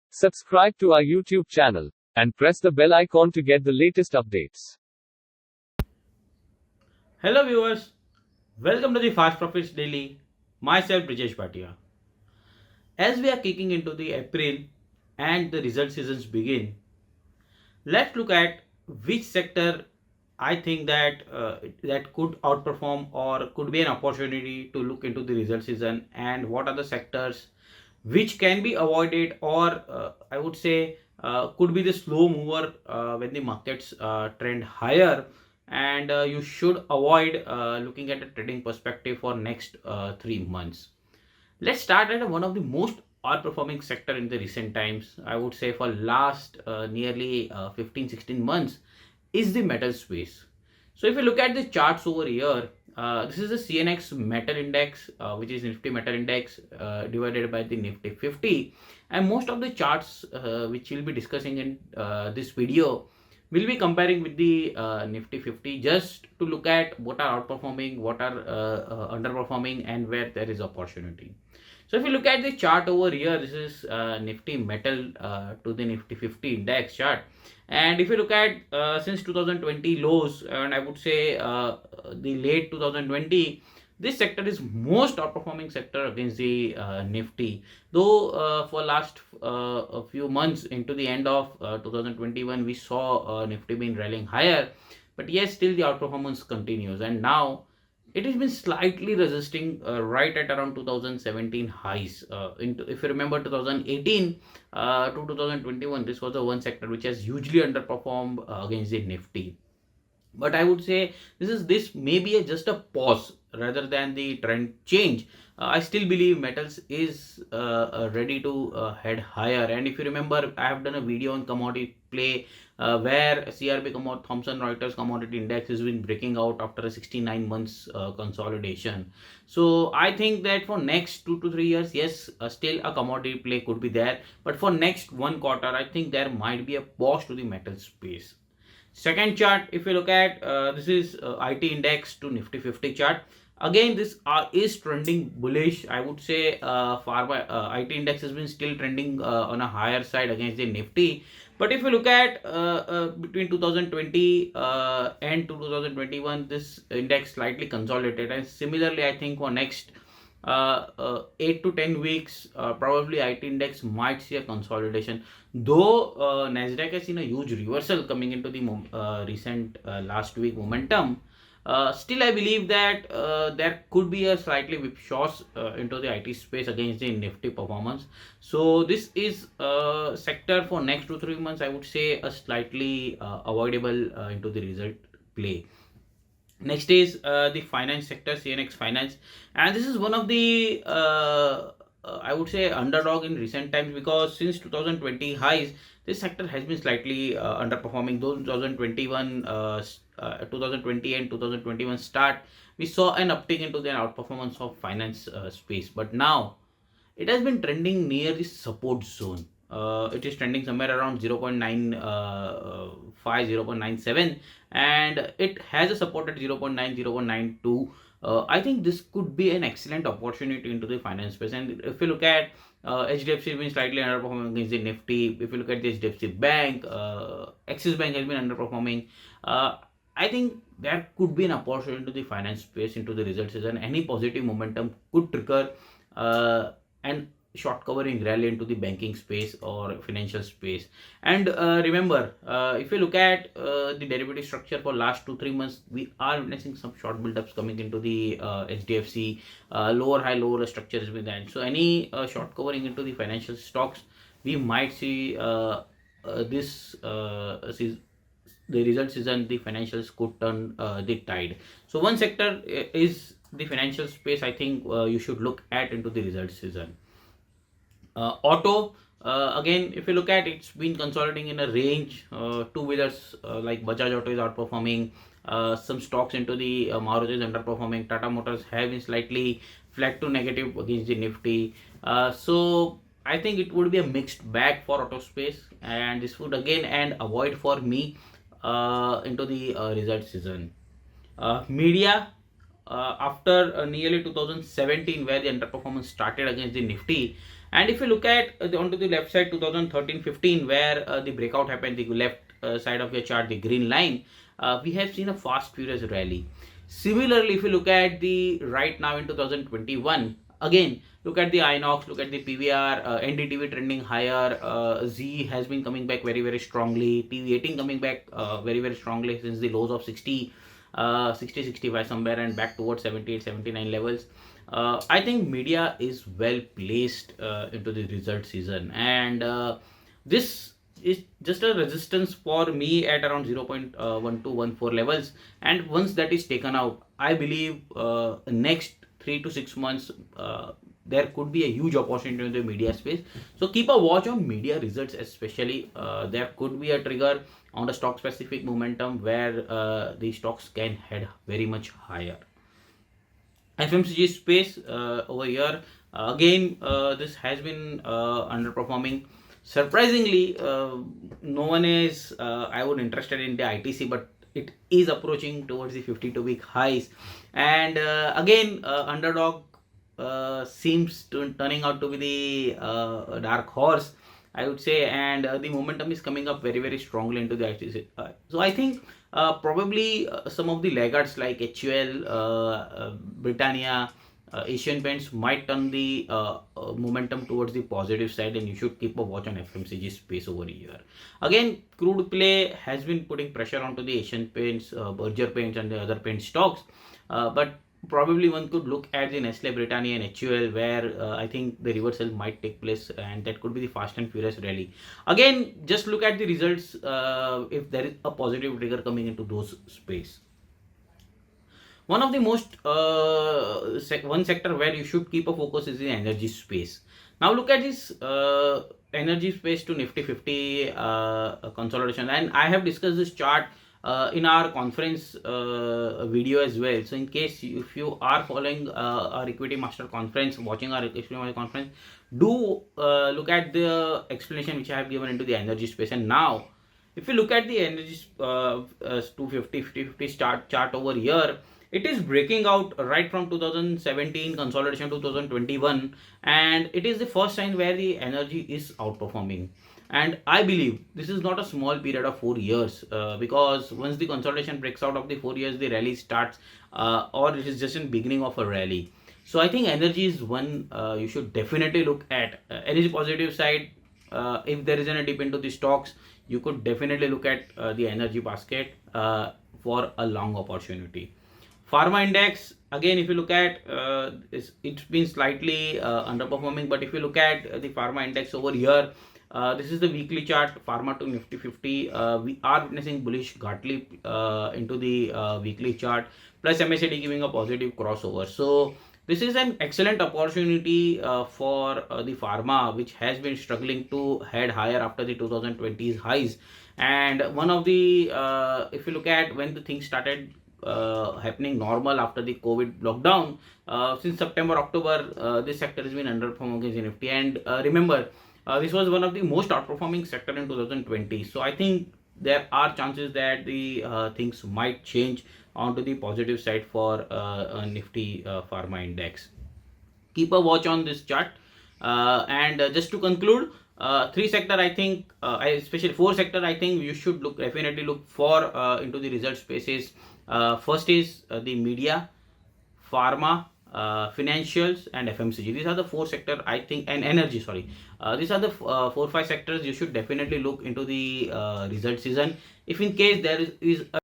Subscribe to our YouTube channel and press the bell icon to get the latest updates. Hello viewers, welcome to the Fast Profits Daily. Myself Brijesh Bhatia. As we are kicking into the April and the result seasons begin, let's look at which sector I think that could outperform or could be an opportunity to look into the result season, and what are the sectors which can be avoided, or I would say could be the slow mover when the markets trend higher, and you should avoid looking at a trading perspective for next 3 months. Let's start at one of the most outperforming sector in the recent times. I would say for last nearly 15-16 months is the metal space. So if you look at the charts over here, this is the CNX metal index, which is Nifty metal index divided by the Nifty 50, and most of the charts which we'll be discussing in this video will be comparing with the Nifty 50, just to look at what are outperforming, what are underperforming, and where there is opportunity. So if you look at the chart over here, this is Nifty metal to the Nifty 50 index chart. And if you look at since 2020 lows, and I would say the late 2020, this sector is most outperforming sector against the Nifty. Though for last a few months into the end of 2021, we saw Nifty been rallying higher, but yes, still the outperformance continues. And now it has been slightly resisting right at around 2017 highs. If you remember 2018 to 2021, this was the one sector which has hugely underperformed against the Nifty. But I would say this may be just a pause rather than the trend change. I still believe metals is ready to head higher. And if you remember, I have done a video on commodity play where CRB Thomson Reuters commodity index has been breaking out after a 69 months consolidation. So I think that for next 2 to 3 years, yes, still a commodity play could be there. But for next one quarter, I think there might be a pause to the metal space. Second chart, if you look at this is IT index to Nifty 50 chart. Again, this is trending bullish. I would say pharma IT index has been still trending on a higher side against the Nifty. But if you look at between 2020 and 2021, this index slightly consolidated. And similarly, I think for next 8 to 10 weeks, probably IT index might see a consolidation. Though Nasdaq has seen a huge reversal coming into the recent last week momentum, still I believe that there could be a slightly whipsaws into the IT space against the Nifty performance. So this is a sector for next 2 3 months. I would say a slightly avoidable into the result play. Next is the finance sector, CNX finance, and this is one of the I would say underdog in recent times, because since 2020 highs, this sector has been slightly underperforming. Though 2020 and 2021 start, we saw an uptick into the outperformance of finance space, but now it has been trending near the support zone. It is trending somewhere around 0.95, 0.97, and it has a support at 0.9, 0.92. I think this could be an excellent opportunity into the finance space. And if you look at HDFC has been slightly underperforming against the Nifty. If you look at the HDFC Bank, Axis Bank has been underperforming. I think there could be an opportunity into the finance space into the results season. Any positive momentum could trigger and short covering rally into the banking space or financial space. And remember, if you look at the derivative structure for last 2 3 months, we are witnessing some short buildups coming into the HDFC. Lower high, lower structure has been that. So any short covering into the financial stocks, we might see this the results season, the financials could turn the tide. So one sector is the financial space. I think you should look at into the results season. Auto, again, if you look at, it's been consolidating in a range. Two wheelers like Bajaj Auto is outperforming. Some stocks into the Maruti is underperforming. Tata Motors have been slightly flat to negative against the Nifty. So I think it would be a mixed bag for auto space, and this would again and avoid for me into the result season. Media, after nearly 2017, where the underperformance started against the Nifty, And if you look at onto the left side 2013-15, where the breakout happened, the left side of your chart, the green line, we have seen a fast furious rally. Similarly, if you look at the right now in 2021, again look at the inox, look at the pvr, ndtv trending higher, z has been coming back very very strongly, tv18 coming back very very strongly since the lows of 60, 60 65 somewhere, and back towards 78 79 levels. I think media is well placed into the result season, and this is just a resistance for me at around 0.1214 levels. And once that is taken out, I believe next 3 to 6 months there could be a huge opportunity in the media space. So keep a watch on media results, especially there could be a trigger on the stock specific momentum where the stocks can head very much higher. FMCG space over here, again this has been underperforming. Surprisingly, no one is I would interested in the ITC, but it is approaching towards the 52-week highs, and again underdog seems turning out to be the dark horse, I would say, and the momentum is coming up very very strongly into the ITC. So I think probably some of the laggards like HUL, Britannia, Asian Paints might turn the momentum towards the positive side, and you should keep a watch on FMCG space over here. Again, crude play has been putting pressure onto the Asian Paints, Berger Paints, and the other paint stocks, but probably one could look at the Nestle, Britannia, and HUL, where I think the reversal might take place, and that could be the fast and furious rally. Again, just look at the results if there is a positive trigger coming into those space. One of the most one sector where you should keep a focus is the energy space. Now look at this energy space to Nifty 50 consolidation, and I have discussed this chart in our conference video as well. So in case if you are following our Equitymaster conference, watching our Equitymaster conference, do look at the explanation which I have given into the energy space. And now if you look at the energy 250 50 chart over here, it is breaking out right from 2017 consolidation to 2021, and it is the first time where the energy is outperforming. And I believe this is not a small period of 4 years, because once the consolidation breaks out of the 4 years, the rally starts, or it is just in beginning of a rally. So I think energy is one you should definitely look at. Energy positive side, if there is a dip into the stocks, you could definitely look at the energy basket for a long opportunity. Pharma index, again if you look at it's been slightly underperforming, but if you look at the pharma index over here, this is the weekly chart, pharma to Nifty 50. We are witnessing bullish Gartley into the weekly chart, plus MACD giving a positive crossover. So this is an excellent opportunity for the pharma, which has been struggling to head higher after the 2020s highs. And one of the if you look at when the things started happening normal after the COVID lockdown, since September October, this sector has been underperforming against Nifty. And remember, this was one of the most outperforming sector in 2020. So I think there are chances that the things might change onto the positive side for Nifty Pharma Index. Keep a watch on this chart. And just to conclude, three sector, I think, especially four sector, I think you should definitely look for into the result spaces. First is the media, pharma, financials, and FMCG. These are the four sector, I think, and energy. Sorry, these are the 4-5 sectors you should definitely look into the result season. If in case there is a